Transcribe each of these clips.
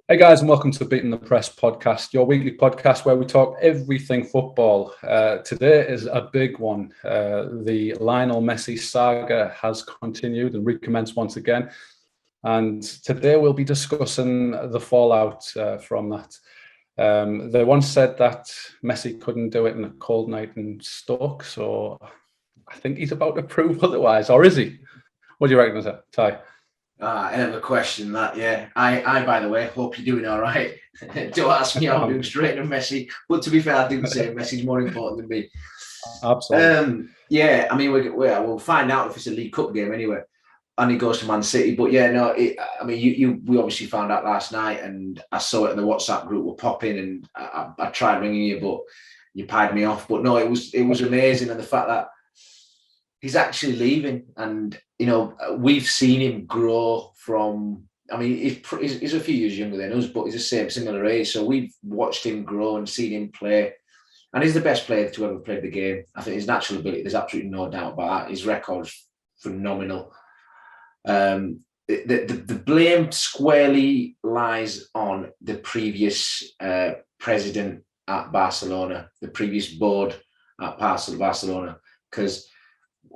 Hey guys, and welcome to Beating the Press podcast, your weekly podcast where we talk everything football. Today is a big one. The Lionel Messi saga has continued and recommenced once again. And today we'll be discussing the fallout from that. They once said that Messi couldn't do it in a cold night in Stoke, so I think he's about to prove otherwise, or is he? What do you reckon, Ty? Another question that, yeah. I by the way, hope you're doing all right. Don't ask me how I'm doing straight to Messi. But to be fair, I do say Messi's more important than me. Absolutely. Yeah, I mean, we'll find out if it's a League Cup game anyway. And he goes to Man City. But yeah, no, we obviously found out last night, and I saw it in the WhatsApp group. We're popping, and I tried ringing you, but you pied me off. But no, it was amazing, and the fact that he's actually leaving, and we've seen him grow from. I mean, he's a few years younger than us, but he's the same similar age. So we've watched him grow and seen him play, and he's the best player to ever play the game. I think his natural ability, there's absolutely no doubt about that. His record's phenomenal. The blame squarely lies on the previous president at Barcelona, the previous board at Barcelona, because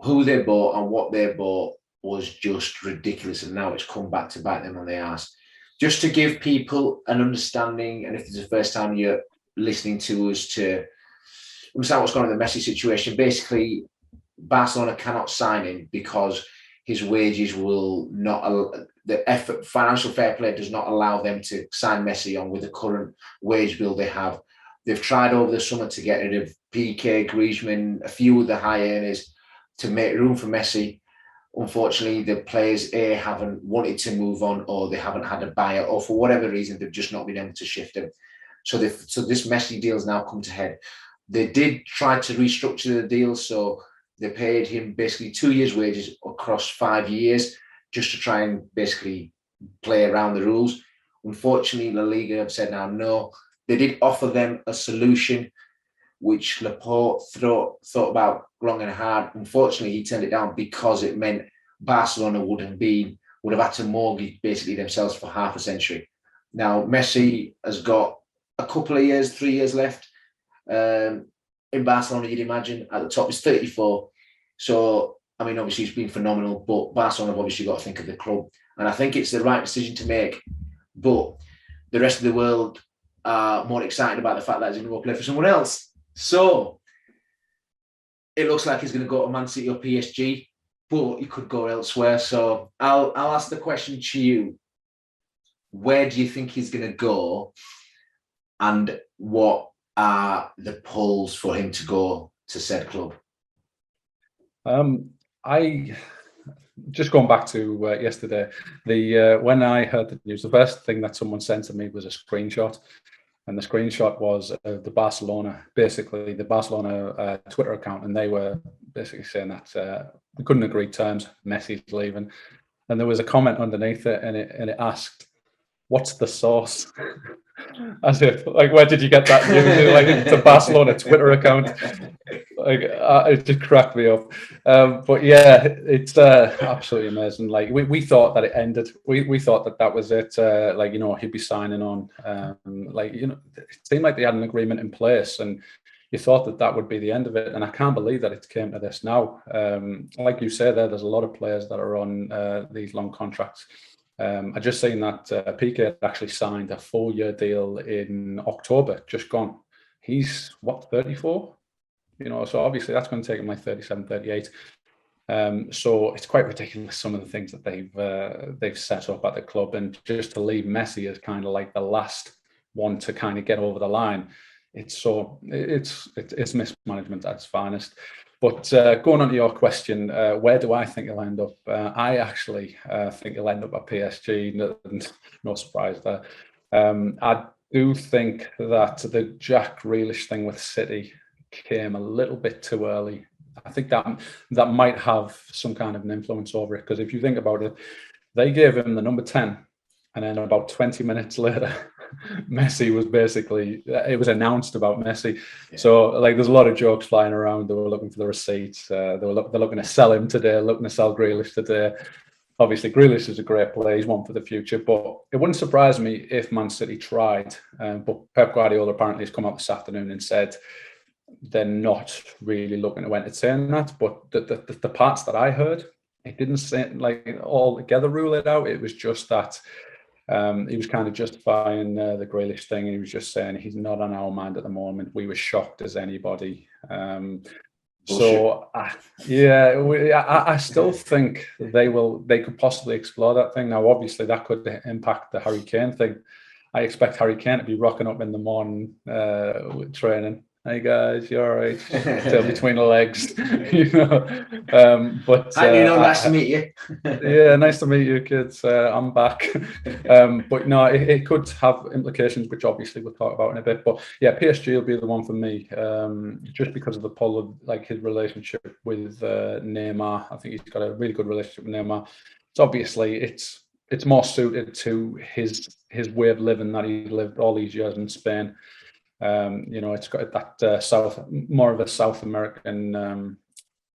who they bought and what they bought was just ridiculous, and now it's come back to bite them on the ass. Just to give people an understanding, and if it's the first time you're listening to us, to understand what's going on in the Messi situation, basically Barcelona cannot sign him because his wages will not financial fair play does not allow them to sign Messi on with the current wage bill they have. They've tried over the summer to get rid of PK, Griezmann, a few of the high earners to make room for Messi. Unfortunately, the players haven't wanted to move on, or they haven't had a buyer, or for whatever reason, they've just not been able to shift him. So this Messi deal has now come to head. They did try to restructure the deal, so they paid him basically 2 years' wages across 5 years, just to try and basically play around the rules. Unfortunately, La Liga have said now no. They did offer them a solution, which Laporte thought about long and hard. Unfortunately, he turned it down because it meant Barcelona would have had to mortgage basically themselves for half a century. Now, Messi has got a couple of years, 3 years left in Barcelona, you'd imagine. At the top, he's 34. So, I mean, obviously, he's been phenomenal, but Barcelona have obviously got to think of the club. And I think it's the right decision to make. But the rest of the world are more excited about the fact that he's going to go play for someone else. So it looks like he's going to go to Man City or PSG, but he could go elsewhere. So I'll ask the question to you. Where do you think he's going to go, and what are the pulls for him to go to said club? I just going back to yesterday, when I heard the news, the first thing that someone sent to me was a screenshot. And the screenshot was the Barcelona Twitter account, and they were basically saying that we couldn't agree terms. Messi's leaving, and there was a comment underneath it, and it asked, "What's the source?" As if, like, where did you get that news? Like, it's a Barcelona Twitter account. Like, it just cracked me up. But yeah, it's absolutely amazing. Like, we thought that it ended. We thought that was it. He'd be signing on. It seemed like they had an agreement in place, and you thought that would be the end of it. And I can't believe that it came to this now. Like you say, there's a lot of players that are on these long contracts. I just seen that PK actually signed a 4-year deal in October, just gone. He's 34? So obviously that's going to take him like 37, 38. So it's quite ridiculous, some of the things that they've set up at the club, and just to leave Messi as kind of like the last one to kind of get over the line. It's mismanagement at its finest. But going on to your question, where do I think he'll end up? I actually think he'll end up at PSG. No surprise there. I do think that the Jack Grealish thing with City came a little bit too early. I think that might have some kind of an influence over it, because if you think about it, they gave him the number 10, and then about 20 minutes later, Messi was basically, it was announced about Messi. Yeah. So like, there's a lot of jokes flying around. They were looking for the receipts. They're looking to sell him today, looking to sell Grealish today. obviously Grealish is a great player. He's one for the future, but it wouldn't surprise me if Man City tried. But Pep Guardiola apparently has come out this afternoon and said they're not really looking to entertain that. But the parts that I heard, it didn't say like altogether rule it out. It was just that he was kind of justifying the Grealish thing, and he was just saying he's not on our mind at the moment. We were shocked as anybody. So I still think they could possibly explore that thing. Now, obviously, that could impact the Harry Kane thing. I expect Harry Kane to be rocking up in the morning with training. Hey guys, you all right? Tail between the legs, But nice to meet you. Yeah, nice to meet you, kids. I'm back. But no, it could have implications, which obviously we'll talk about in a bit. But yeah, PSG will be the one for me, just because of the pull of like his relationship with Neymar. I think he's got a really good relationship with Neymar. So obviously, it's more suited to his way of living that he lived all these years in Spain. It's got that more of a South American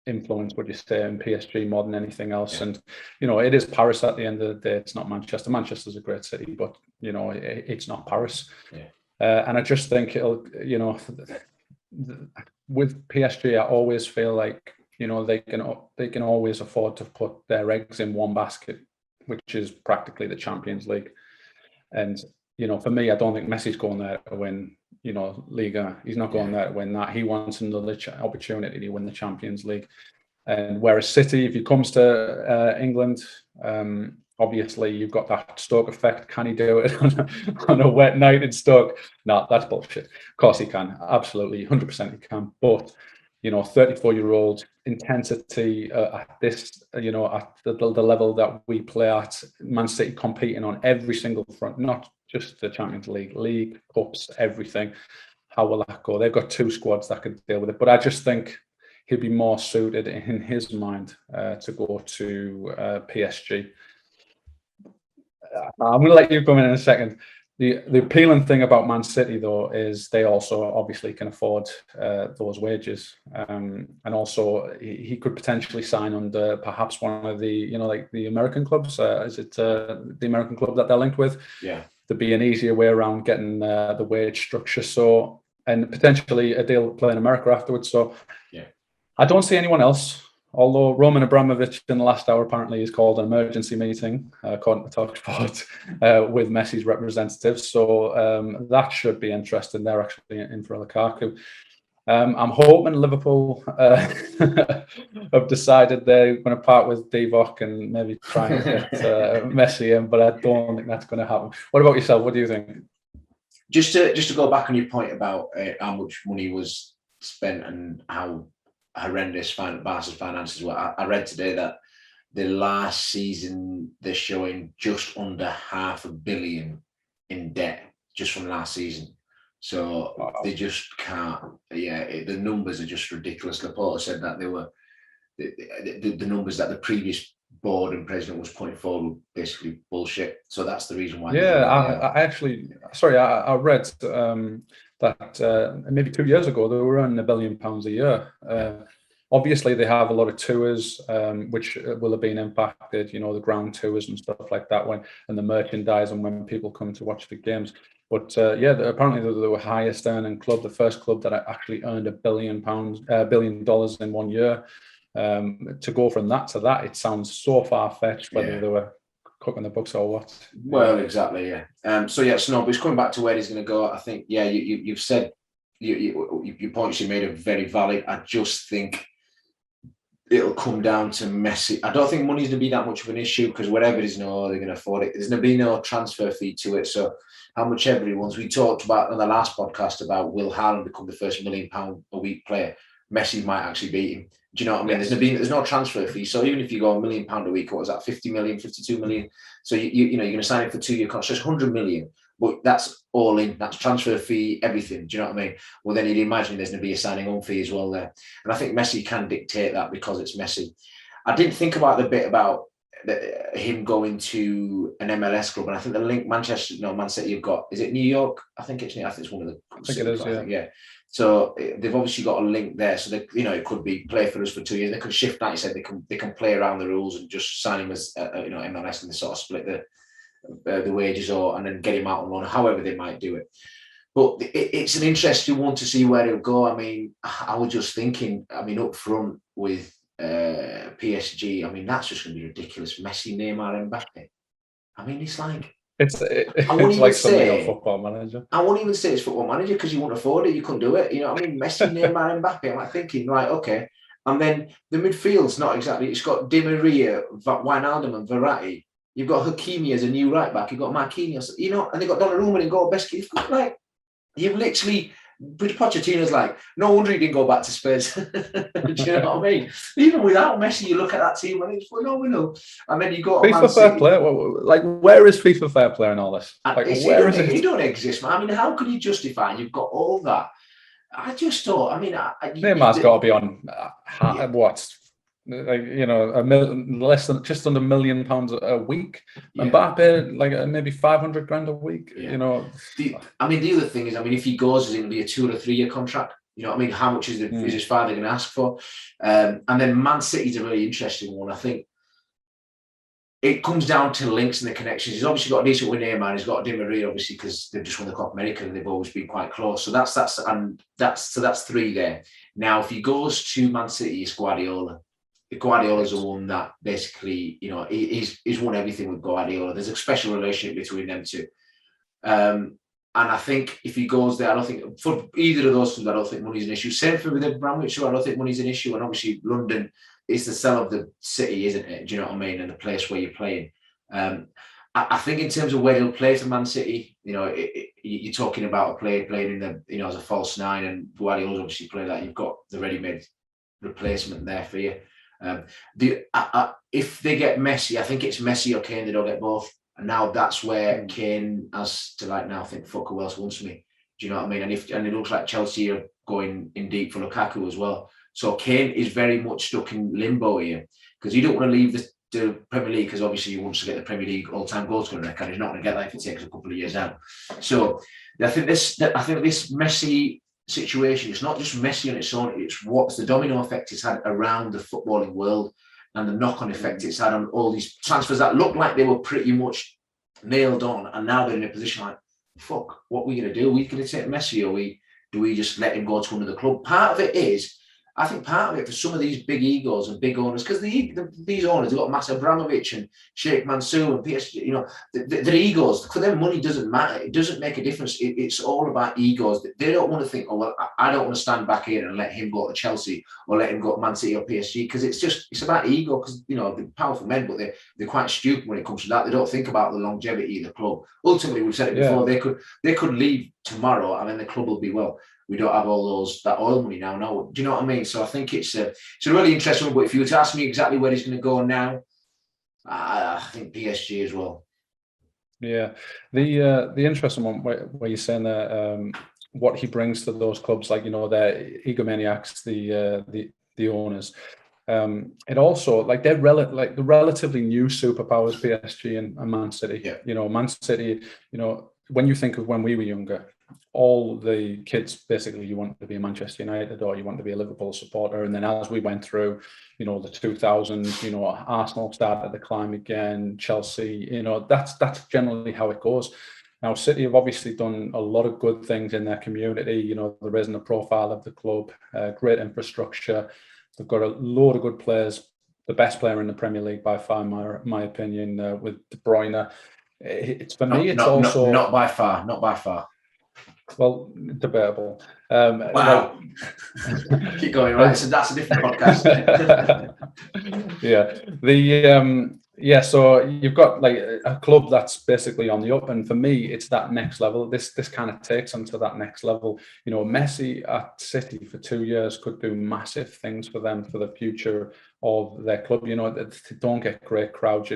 influence, would you say, in PSG more than anything else. Yeah. And it is Paris at the end of the day. It's not Manchester. Manchester's a great city, but it's not Paris. Yeah. And I just think it'll, with PSG, I always feel like they can always afford to put their eggs in one basket, which is practically the Champions League. And for me, I don't think Messi's going there to win, Liga. He's not going there to win that. He wants another opportunity to win the Champions League. And whereas City, if he comes to England, obviously you've got that Stoke effect. Can he do it on a wet night in Stoke? No, that's bullshit. Of course he can. Absolutely, 100% he can. But 34-year-old intensity at this, at the level that we play at, Man City competing on every single front, not just the Champions League, cups, everything. How will that go? They've got two squads that could deal with it, but I just think he'd be more suited in his mind to go to PSG. I'm going to let you come in a second. The appealing thing about Man City, though, is they also obviously can afford those wages, and also he could potentially sign under perhaps one of the, like the American clubs. Is it the American club that they're linked with? Yeah, there'd be an easier way around getting the wage structure. So, and potentially a deal playing America afterwards. So, yeah, I don't see anyone else. Although Roman Abramovich in the last hour apparently has called an emergency meeting, according to TalkSport, with Messi's representatives. So that should be interesting. They're actually in for Lukaku. I'm hoping Liverpool have decided they're going to part with Divock and maybe try and get Messi in, but I don't think that's going to happen. What about yourself? What do you think? Just to go back on your point about how much money was spent and how horrendous Barca's finances were. I read today that the last season they're showing just under $500 million in debt just from last season. So wow. They just can't. Yeah, the numbers are just ridiculous. Laporta said that they were the numbers that the previous board and president was pointing forward were basically bullshit. So that's the reason why. Yeah, I read that maybe 2 years ago they were earning £1 billion a year. Obviously, they have a lot of tours, which will have been impacted. The ground tours and stuff like that, and the merchandise, and when people come to watch the games. But apparently they were highest earning club, the first club that actually earned $1 billion in 1 year. To go from that to that, it sounds so far fetched. Whether they were cooking the books or what. Well, exactly, yeah. So Snob, coming back to where he's going to go. I think, you've said your points you made are very valid. I just think it'll come down to Messi. I don't think money's going to be that much of an issue because whatever it is, they're going to afford it. There's going to be no transfer fee to it. So how much everyone's, we talked about on the last podcast about will Haaland become the first £1 million a week player? Messi might actually beat him. Do you know what I mean? There's no transfer fee. So even if you go £1 million a week, what was that? 50 million, 52 million. So you're going to sign it for 2 year contract. So it's 100 million. But that's all in. That's transfer fee, everything. Do you know what I mean? Well, then you'd imagine there's going to be a signing on fee as well there. And I think Messi can dictate that because it's Messi. I didn't think about the bit about him going to an MLS club, and I think the link Man City you've got, is it New York? I think it's one of the. I think it is. Yeah. So they've obviously got a link there. So they, it could be play for us for 2 years. They can shift, like you said, they can play around the rules and just sign him as MLS, and they sort of split the wages and then get him out on loan. However they might do it. But it's an interesting one to see where it'll go. I mean, I was just thinking. I mean, up front with PSG. I mean, that's just going to be ridiculous. Messi, Neymar, Mbappe. I mean, it's like it's like something on Football Manager. I won't even say it's Football Manager because you won't afford it. You couldn't do it. You know what I mean? Messi, Neymar, Mbappe. I'm like thinking, right, okay. And then the midfield's not exactly. It's got Di Maria, Wijnaldum, and Verratti. You've got Hakimi as a new right back. You've got Marquinhos. And they've got Donnarumma and goal. Best. You've got like. You've literally, Pochettino's like, no wonder he didn't go back to Spurs. Do you know what I mean? Even without Messi, you look at that team and it's phenomenal. And then you go FIFA Fair Play. Like, where is FIFA Fair Play in all this? Like, where is it? It don't exist, man. I mean, how can you justify? You've got all that. I just thought. I mean, Neymar's got to be on what? Like, less than just under £1 million a week. Yeah. Mbappe, like maybe 500 grand a week. Yeah. The other thing is, if he goes, is it going to be a 2 or 3 year contract? You know what I mean? How much is his father going to ask for? And then Man City's a really interesting one. I think it comes down to the links and the connections. He's obviously got a decent with Neymar. He's got Di Maria, obviously, because they've just won the Copa America and they've always been quite close. So that's 3 there. Now, if he goes to Man City, it's Guardiola. Guardiola's the one that basically, he's won everything with Guardiola. There's a special relationship between them two. And I think if he goes there, I don't think, for either of those two, I don't think money's an issue. Same for with Abramovich, I don't think money's an issue. And obviously, London is the sell of the city, isn't it? Do you know what I mean? And the place where you're playing. I think in terms of where he'll play for Man City, you're talking about a player playing in the, as a false nine, and Guardiola's obviously playing that. You've got the ready-made replacement there for you. If they get Messi, I think it's Messi or Kane. They don't get both, and now that's where Kane has to now think, fuck, who else wants me? Do you know what I mean? And it looks like Chelsea are going in deep for Lukaku as well. So Kane is very much stuck in limbo here because you don't want to leave the Premier League because obviously he wants to get the Premier League all-time goal scoring record. He's not going to get that if it takes a couple of years out. So I think this Messi situation, it's not just Messi on its own, it's what's the domino effect it's had around the footballing world and the knock-on effect it's had on all these transfers that looked like they were pretty much nailed on, and now they're in a position like, fuck, what are we going to do? Are we going to take Messi, or do we just let him go to another club? Part of it is, I think part of it for some of these big egos and big owners, because these owners, they've got Matt Abramovich and Sheikh Mansour and PSG, their egos, for them money doesn't matter. It doesn't make a difference. It's all about egos. They don't want to think, oh, well, I don't want to stand back here and let him go to Chelsea or let him go to Man City or PSG, because it's about ego, because, they're powerful men, but they're quite stupid when it comes to that. They don't think about the longevity of the club. Ultimately, we've said it before, they could leave tomorrow and then the club will be, well, we don't have all that oil money now. No, do you know what I mean? So I think it's a really interesting one. But if you were to ask me exactly where he's going to go now, I think PSG as well. Yeah, the interesting one where you're saying that what he brings to those clubs, like they're egomaniacs, the owners. It also, like, they're the relatively new superpowers, PSG and Man City. Yeah. Man City. When you think of when we were younger, all the kids, basically, you want to be a Manchester United or you want to be a Liverpool supporter. And then as we went through, the 2000s, Arsenal started to climb again, Chelsea, that's generally how it goes. Now, City have obviously done a lot of good things in their community. They're raising the profile of the club, great infrastructure. They've got a load of good players. The best player in the Premier League by far, in my opinion, with De Bruyne. It's for me. It's also not by far. Well, debatable. Wow. Keep going, right? So that's a different podcast. Yeah. So you've got like a club that's basically on the up, and for me, it's that next level. This kind of takes them to that next level. Messi at City for 2 years could do massive things for them for the future of their club. They don't get great crowds.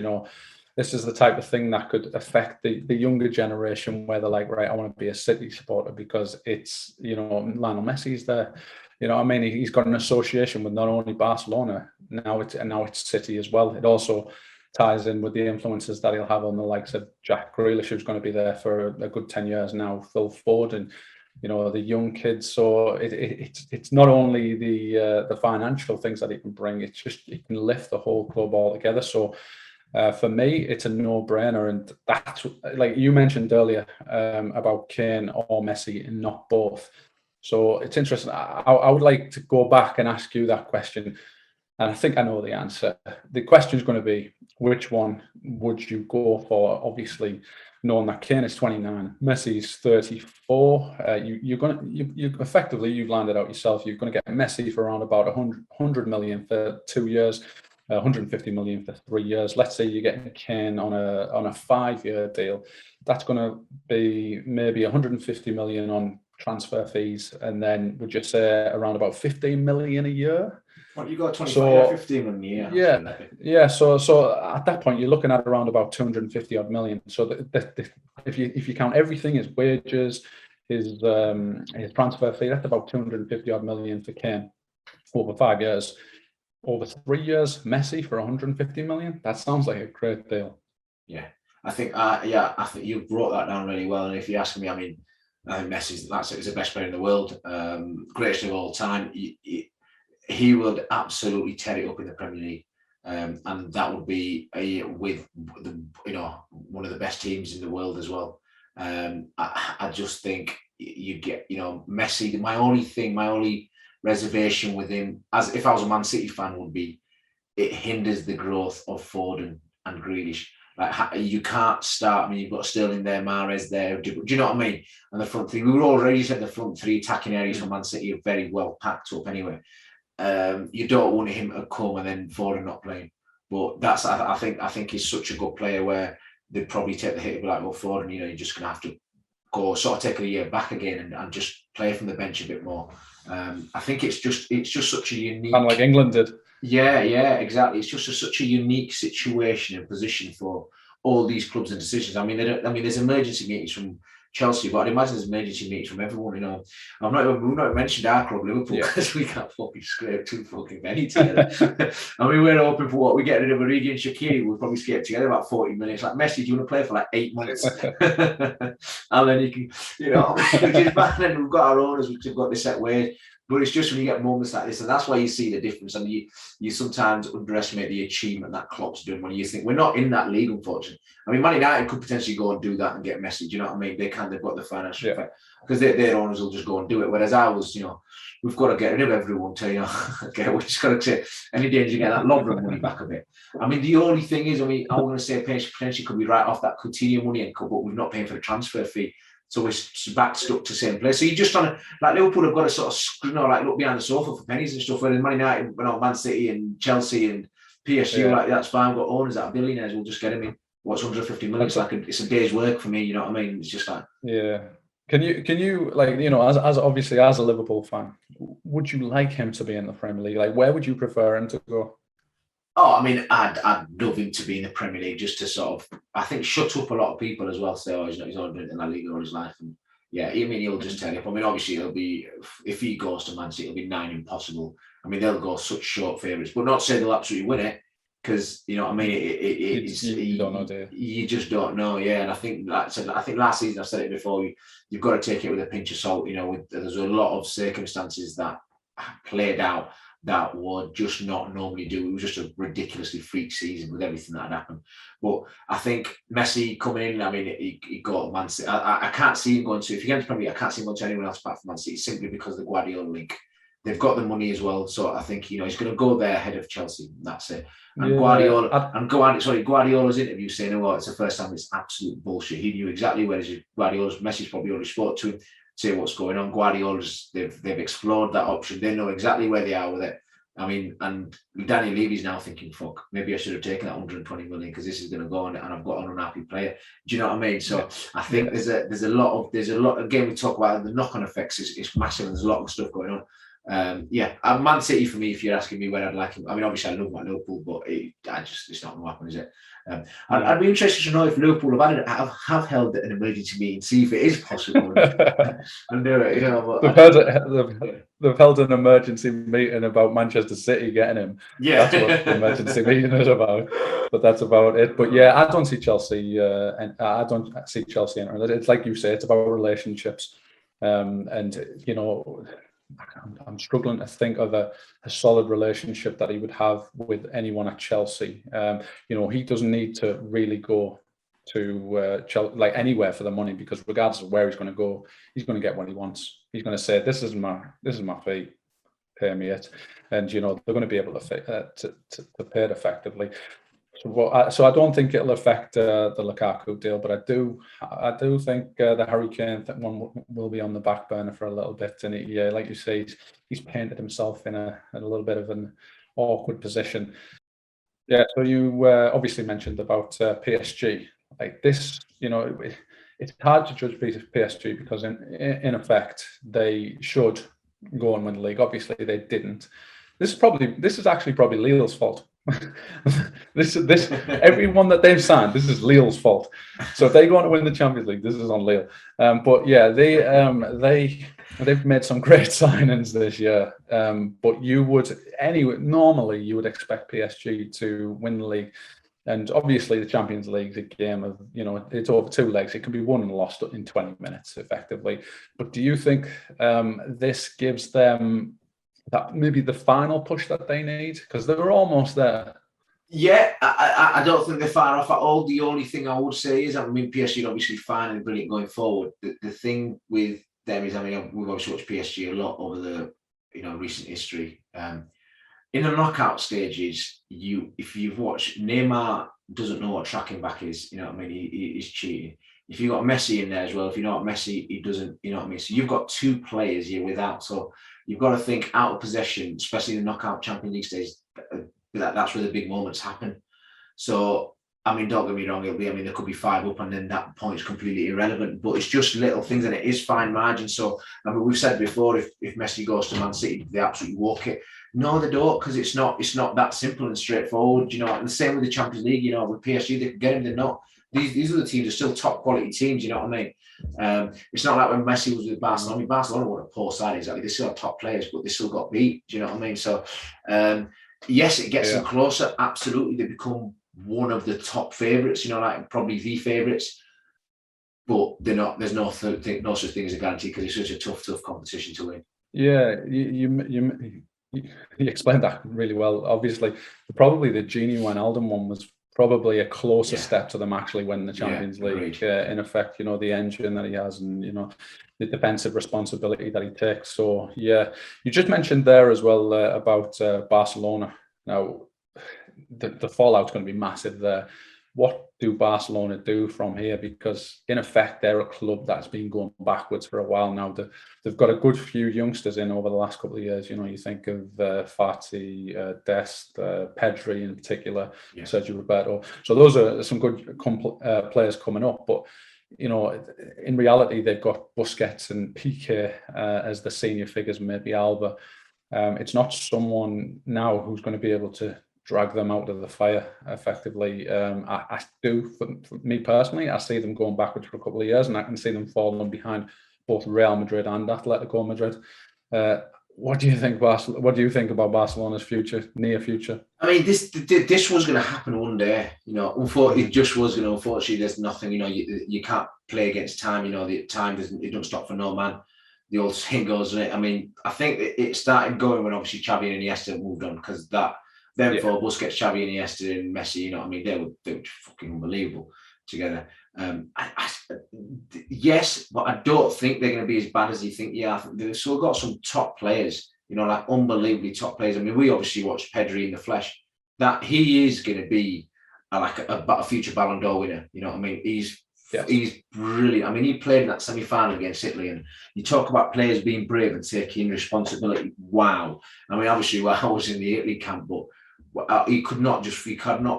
This is the type of thing that could affect the younger generation, where they're like, right, I want to be a City supporter because it's, Lionel Messi's there. He's got an association with not only Barcelona, now it's City as well. It also ties in with the influences that he'll have on the likes of Jack Grealish, who's going to be there for a good 10 years now, Phil Foden, the young kids. So it's not only the financial things that he can bring, it's just he can lift the whole club all together. So for me, it's a no-brainer, and that's like you mentioned earlier about Kane or Messi and not both. So it's interesting. I would like to go back and ask you that question, and I think I know the answer. The question is going to be, which one would you go for? Obviously, knowing that Kane is 29, Messi's 34. You've landed out yourself. You're going to get Messi for around about 100 million for 2 years. 150 million for 3 years. Let's say you're getting Kane on a 5-year deal. That's going to be maybe 150 million on transfer fees, and then would you say around about 15 million a year? What, you got 25, 15 million a year? Yeah. So at that point, you're looking at around about 250 odd million. So if you count everything, his wages, his transfer fee, that's about 250 odd million for Kane over 5 years. Over 3 years, Messi for 150 million. That sounds like a great deal. Yeah, I think you brought that down really well. And if you ask me, I think Messi's the best player in the world, greatest of all time. He would absolutely tear it up in the Premier League, and that would be with one of the best teams in the world as well. I just think you get Messi. My only reservation with him, as if I was a Man City fan, would be it hinders the growth of Foden and Grealish. Like, you can't start. I mean, you've got Sterling there, Mahrez there. Do you know what I mean? And the front three, we were already said the front three attacking areas for Man City are very well packed up anyway. You don't want him to come and then Foden not playing. But I think he's such a good player where they'd probably take the hit and be like, well, Foden, you're just gonna have to go sort of take a year back again and just play from the bench a bit more. I think it's just such a unique, kind of like England did. Yeah, exactly. It's just such a unique situation and position for all these clubs and decisions. I mean, there's emergency meetings from Chelsea, but I'd imagine there's emergency meetings from everyone. We've not mentioned our club, Liverpool, because we can't fucking scrape 2 fucking pennies together. I mean, we're hoping for what we get rid of Origi and Shaqiri. We'll probably scrape together about 40 minutes. Like, Messi, do you want to play for like 8 months? And then you can, then we've got our owners, which have got this set wage. But it's just when you get moments like this, and that's why you see the difference. And you sometimes underestimate the achievement that Klopp's done when you think we're not in that league, unfortunately. I mean, Man United could potentially go and do that and get Messi. Do you know what I mean? They've got the financial effect because their owners will just go and do it. Whereas ours, we've got to get rid of everyone to, we just got to say any danger to get that Lovren money back a bit. I mean, the only thing is, I want to say potentially could be right off that Coutinho money, but we're not paying for the transfer fee. So we're back stuck to the same place. So you're just trying to, like, Liverpool have got to sort of, look behind the sofa for pennies and stuff. Whereas Man United, Man City and Chelsea and PSG, that's fine. We've got owners that are billionaires. We'll just get them in. What's 150 million? It's a day's work for me. You know what I mean? It's just like, yeah. Can you as obviously as a Liverpool fan, would you like him to be in the Premier League? Like, where would you prefer him to go? Oh, I mean, I'd love him to be in the Premier League just to sort of, I think, shut up a lot of people as well. Say, he's only been in La Liga all his life, and he'll just tell you. I mean, obviously, it'll be, if he goes to Man City, it'll be 9 impossible. I mean, they'll go such short favourites, but not say they'll absolutely win it, because you know what I mean. You don't know, do you? You just don't know, yeah. And I think last season, I've said it before. You've got to take it with a pinch of salt. There's a lot of circumstances that played out that would just not normally do. It was just a ridiculously freak season with everything that had happened. But I think Messi coming in, I mean, he got Man City. I can't see him going to, if he gets to Premier League, I can't see him going to anyone else apart from Man City, simply because of the Guardiola link. They've got the money as well. So I think, he's going to go there ahead of Chelsea. That's it. And Guardiola's interview saying, it's the first time, it's absolute bullshit. He knew exactly where Messi's probably already spoke to him, say what's going on. Guardiola's, they've explored that option. They know exactly where they are with it. I mean, and Daniel Levy's now thinking, fuck, maybe I should have taken that 120 million because this is going to go on and I've got an unhappy player. Do you know what I mean? So I think there's a lot, again, we talk about the knock-on effects is massive. There's a lot of stuff going on. Man City for me. If you're asking me when I'd like him, I mean, obviously I love my Liverpool, but it's not going to happen, is it? I'd be interested to know if Liverpool have held an emergency meeting, see if it is possible. And do it, they've held an emergency meeting about Manchester City getting him. Yeah, that's what the emergency meeting is about. But that's about it. But yeah, I don't see Chelsea, and I don't see Chelsea entering. It's like you say, it's about relationships, and you know. I'm struggling to think of a solid relationship that he would have with anyone at Chelsea. You know, he doesn't need to really go to Chelsea, like anywhere for the money, because regardless of where he's going to go, he's going to get what he wants. He's going to say, "This is my fee, pay me it," and you know they're going to be able to pay it effectively. So I don't think it'll affect the Lukaku deal, but I do think the Harry Kane one will be on the back burner for a little bit. And like you say, he's painted himself in a little bit of an awkward position. Yeah. So you obviously mentioned about PSG. Like this, you know, it's hard to judge PSG because in effect they should go and win the league. Obviously they didn't. This is actually probably Lille's fault. this everyone that they've signed, this is Lille's fault. So if they go on to win the Champions League, this is on Lille. But yeah, they've made some great signings this year. But normally you would expect PSG to win the league. And obviously the Champions League is a game of, you know, it's over 2 legs. It can be won and lost in 20 minutes effectively. But do you think this gives them that maybe the final push that they need, because they were almost there? Yeah, I don't think they're far off at all. The only thing I would say is, I mean, PSG are obviously fine and brilliant going forward. The thing with them is, I mean, we've obviously watched PSG a lot over the recent history. In the knockout stages, if you've watched, Neymar doesn't know what tracking back is. You know what I mean? He's cheating. If you've got Messi in there as well, if you know what Messi, he doesn't. You know what I mean? So you've got 2 players you're without. So you've got to think out of possession, especially in the knockout Champions League stage. That's where the big moments happen. So, I mean, don't get me wrong, there could be 5 up and then that point's completely irrelevant, but it's just little things and it is fine margin. So, I mean, we've said before, if Messi goes to Man City, they absolutely walk it. No, they don't, because it's not that simple and straightforward, you know. And the same with the Champions League, you know, with PSG, they can get him, they're not. These other teams are still top quality teams, you know what I mean? It's not like when Messi was with Barcelona. I mean, Barcelona were a poor side, exactly. They still have top players, but they still got beat, do you know what I mean? So, yes, it gets them closer. Absolutely, they become one of the top favourites, you know, like probably the favourites. But they're not. There's no such thing as a guarantee, because it's such a tough competition to win. Yeah, you explained that really well. Obviously, probably the Gini Wijnaldum one was probably a closer step to them actually winning the Champions League. In effect, you know, the engine that he has, and you know, the defensive responsibility that he takes. So yeah, you just mentioned there as well about Barcelona. Now, the fallout's going to be massive there. What do Barcelona do from here? Because in effect, they're a club that's been going backwards for a while now. They've got a good few youngsters in over the last couple of years. You know, you think of Fati, Dest, Pedri in particular, Sergio Roberto. So those are some good players coming up. But you know, in reality, they've got Busquets and Piqué as the senior figures, maybe Alba. It's not someone now who's going to be able to drag them out of the fire effectively. I do, for me personally, I see them going backwards for a couple of years, and I can see them falling behind both Real Madrid and Atletico Madrid. What do you think, What do you think about Barcelona's near future? I mean, this was going to happen one day. You know, unfortunately, it just was going to. Unfortunately, there's nothing. You know, you can't play against time. You know, the time don't stop for no man. The old saying goes, isn't it? I mean, I think it started going when obviously Xavi and Iniesta moved on, because for Busquets, Xavi, and Iniesta, and Messi, you know what I mean? They were fucking unbelievable together. Yes, but I don't think they're going to be as bad as you think. Yeah, I think they've still got some top players, you know, like unbelievably top players. I mean, we obviously watched Pedri in the flesh. That he is going to be like a future Ballon d'Or winner. You know what I mean? He's brilliant. I mean, he played in that semi-final against Italy, and you talk about players being brave and taking responsibility. Wow. I mean, obviously, I was in the Italy camp, but he could not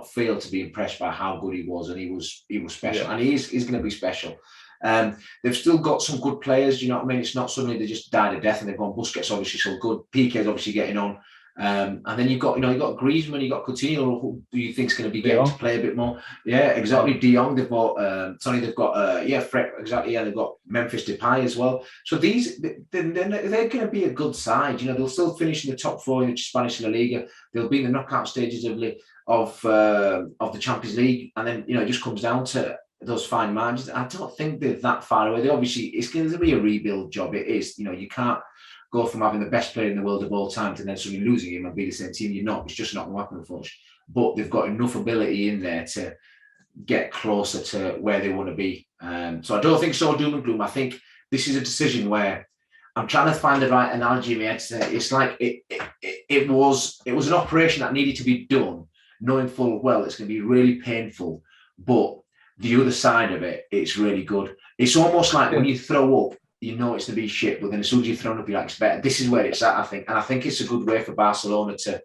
fail to be impressed by how good he was, and he was special, and he's going to be special. They've still got some good players. You know what I mean? It's not suddenly they just died a death and they've gone. Busquets obviously so good. PK's obviously getting on. And then you've got Griezmann, you've got Coutinho, who do you think is going to be getting to play a bit more? Yeah, exactly. De Jong, they've got they've got Fred, exactly. Yeah, they've got Memphis Depay as well. So they're going to be a good side. You know, they'll still finish in the top 4 in the Spanish La Liga. They'll be in the knockout stages of the Champions League, and then it just comes down to those fine margins. I don't think they're that far away. It's going to be a rebuild job. It is. You can't go from having the best player in the world of all time to then suddenly losing him and be the same team. You're not. It's just not going to happen, unfortunately. But they've got enough ability in there to get closer to where they want to be. So I don't think so doom and gloom. I think this is a decision where I'm trying to find the right analogy in my head. It's like it was an operation that needed to be done, knowing full well it's going to be really painful, but the other side of it, it's really good. It's almost like when you throw up, you know it's going to be shit, but then as soon as you've thrown up, you're like, it's better. This is where it's at, I think. And I think it's a good way for Barcelona to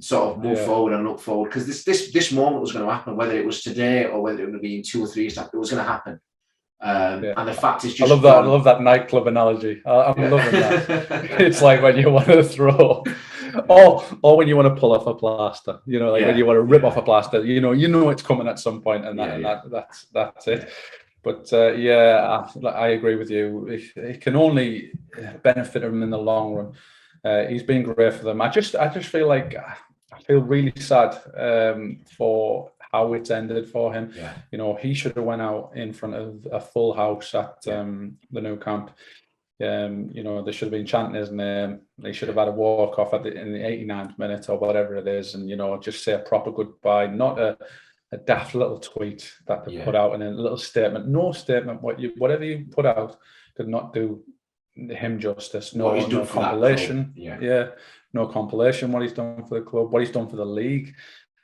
sort of move forward and look forward, because this moment was going to happen, whether it was today or whether it was going to be in 2 or 3 years, it was going to happen. And the fact is just... I love that nightclub analogy. I'm loving that. It's like when you want to throw... Or when you want to pull off a plaster, when you want to rip off a plaster, you know it's coming at some point, and that's it. But I agree with you. It can only benefit him in the long run. He's been great for them. I just feel like I feel really sad for how it's ended for him. Yeah. He should have went out in front of a full house at the Nou Camp. They should have been chanting his name. They should have had a walk off in the 89th minute or whatever it is, and just say a proper goodbye, not a daft little tweet that they put out and a little statement. No statement. Whatever you put out could not do him justice. No compilation. No compilation. What he's done for the club, what he's done for the league,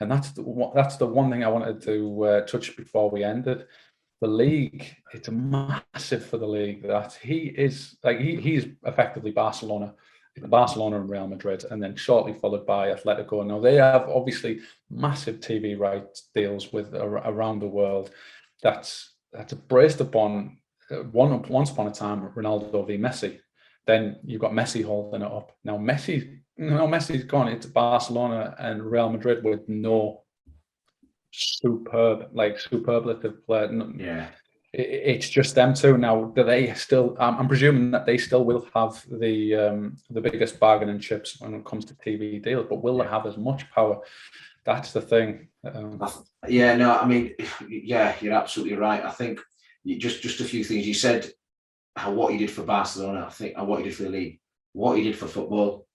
and that's the one thing I wanted to touch before we ended. The league, it's massive for the league that he is he's effectively Barcelona and Real Madrid, and then shortly followed by Atletico. Now they have obviously massive TV rights deals with around the world. That's based upon once upon a time Ronaldo v Messi. Then you've got Messi holding it up. Now Messi's gone into Barcelona and Real Madrid with no superlative player. It's just them two now. Do they still? I'm presuming that they still will have the biggest bargaining chips when it comes to TV deals, but will they have as much power? That's the thing. You're absolutely right. I think just a few things you said. What he did for Barcelona, I think, and what he did for the league, what he did for football.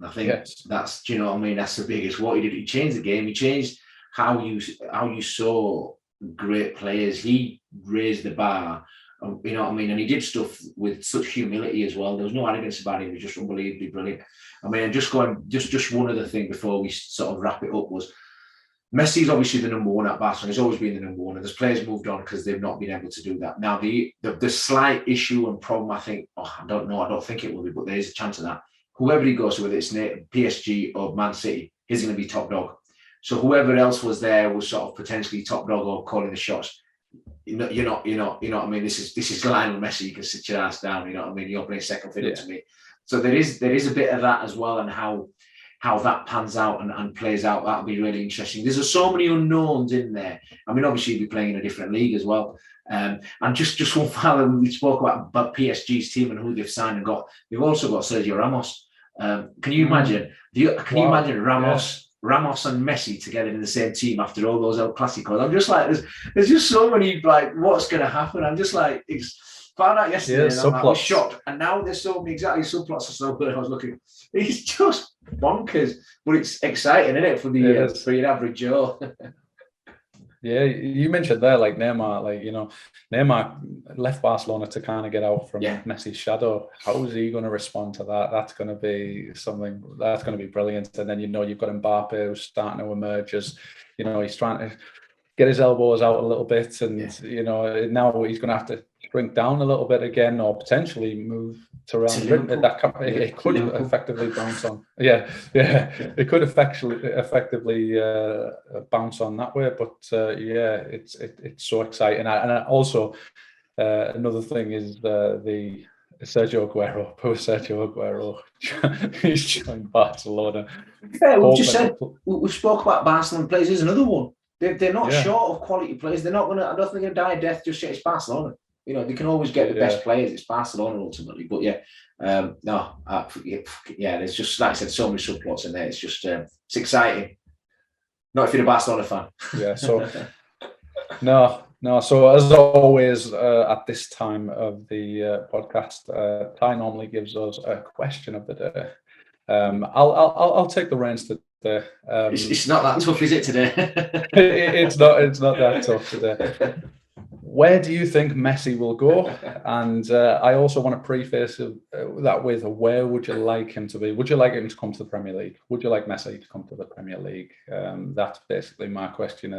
I think that's, do you know what I mean? That's the biggest. What he did, he changed the game. He changed how you saw great players. He raised the bar, you know what I mean? And he did stuff with such humility as well. There was no arrogance about it. He was just unbelievably brilliant. I mean, and just one other thing before we sort of wrap it up was, Messi's obviously the number one at Barcelona. He's always been the number one, and there's players moved on because they've not been able to do that. Now, the slight issue and problem, I think, I don't think it will be, but there is a chance of that. Whoever he goes to, whether it's PSG or Man City, he's going to be top dog. So whoever else was there was sort of potentially top dog or calling the shots. You're not. You know what I mean? This is Lionel Messi. You can sit your ass down. You know what I mean? You're playing second fiddle to me. So there is a bit of that as well, and how that pans out and plays out. That'll be really interesting. There's so many unknowns in there. I mean, obviously he'll be playing in a different league as well. And just one final, we spoke about PSG's team and who they've signed and got. They've also got Sergio Ramos. Can you imagine? You imagine Ramos and Messi together in the same team after all those El Clásicos? I'm just like, there's just so many, like, what's going to happen? I'm just like, found out yesterday, and I was shocked. And now there's so many subplots are so good. I was looking, it's just bonkers, but it's exciting, isn't it, for the average Joe? Yeah, you mentioned there, like Neymar, Neymar left Barcelona to kind of get out from Messi's shadow. How is he going to respond to that? That's going to be something that's going to be brilliant. And then, you've got Mbappe who's starting to emerge as, he's trying to get his elbows out a little bit. And, now he's going to have to shrink down a little bit again, or potentially move to Real Madrid. It could effectively bounce on. It could effectively bounce on that way. But it's so exciting. And also, Another thing is the Sergio Aguero, poor Sergio Aguero. He's joined Barcelona. Fair, we've just said we spoke about Barcelona players. There's another one. They're not short of quality players. They're not going to. I don't think they're going to die a death just yet. It's Barcelona. You know, they can always get the best players. It's Barcelona ultimately. But there's just, like I said, so many subplots in there. It's just it's exciting. Not if you're a Barcelona fan. Yeah. So no. So as always, at this time of the podcast, Ty normally gives us a question of the day. I'll take the reins today. It's not that tough, is it, today? It's not that tough today. Where do you think Messi will go? And I also want to preface that with, where would you like him to be? Would you like him to come to the Premier League? Would you like Messi to come to the Premier League? That's basically my question.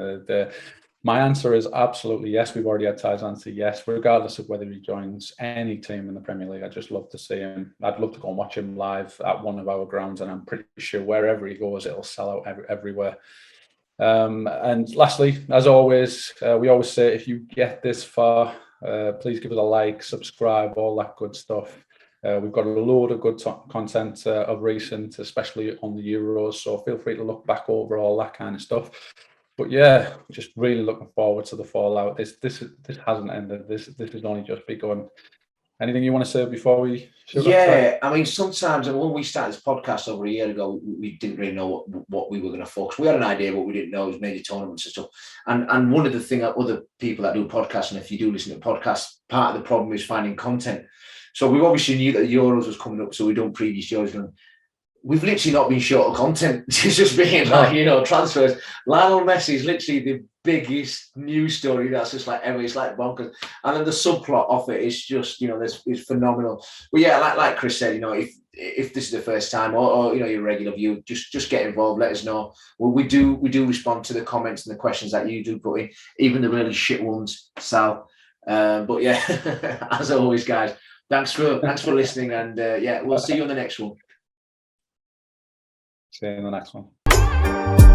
My answer is absolutely yes. We've already had Ty's answer yes, regardless of whether he joins any team in the Premier League. I'd just love to see him. I'd love to go and watch him live at one of our grounds, and I'm pretty sure wherever he goes, it'll sell out everywhere. And lastly, as always, we always say, if you get this far, please give us a like, subscribe, all that good stuff. We've got a load of good content of recent, especially on the Euros, so feel free to look back over all that kind of stuff. But yeah, just really looking forward to the fallout. This hasn't ended. This has only just begun. Anything you want to say before we shoot? Yeah, I mean, sometimes when we started this podcast over a year ago, we didn't really know what we were going to focus. We had an idea, but we didn't know it was major tournaments and stuff. And one of the things that other people that do podcasts, and if you do listen to podcasts, part of the problem is finding content. So we obviously knew that the Euros was coming up, so we done previous Euros. We've literally not been short of content. It's just being transfers. Lionel Messi is literally the biggest news story that's just like ever. It's like bonkers. And then the subplot of it is just, it's phenomenal. But yeah, like Chris said, if this is the first time or you're a regular viewer, just get involved. Let us know. Well, we do respond to the comments and the questions that you do put in, even the really shit ones, Sal. But yeah, as always, guys, thanks for listening, and we'll see you on the next one. See you in the next one.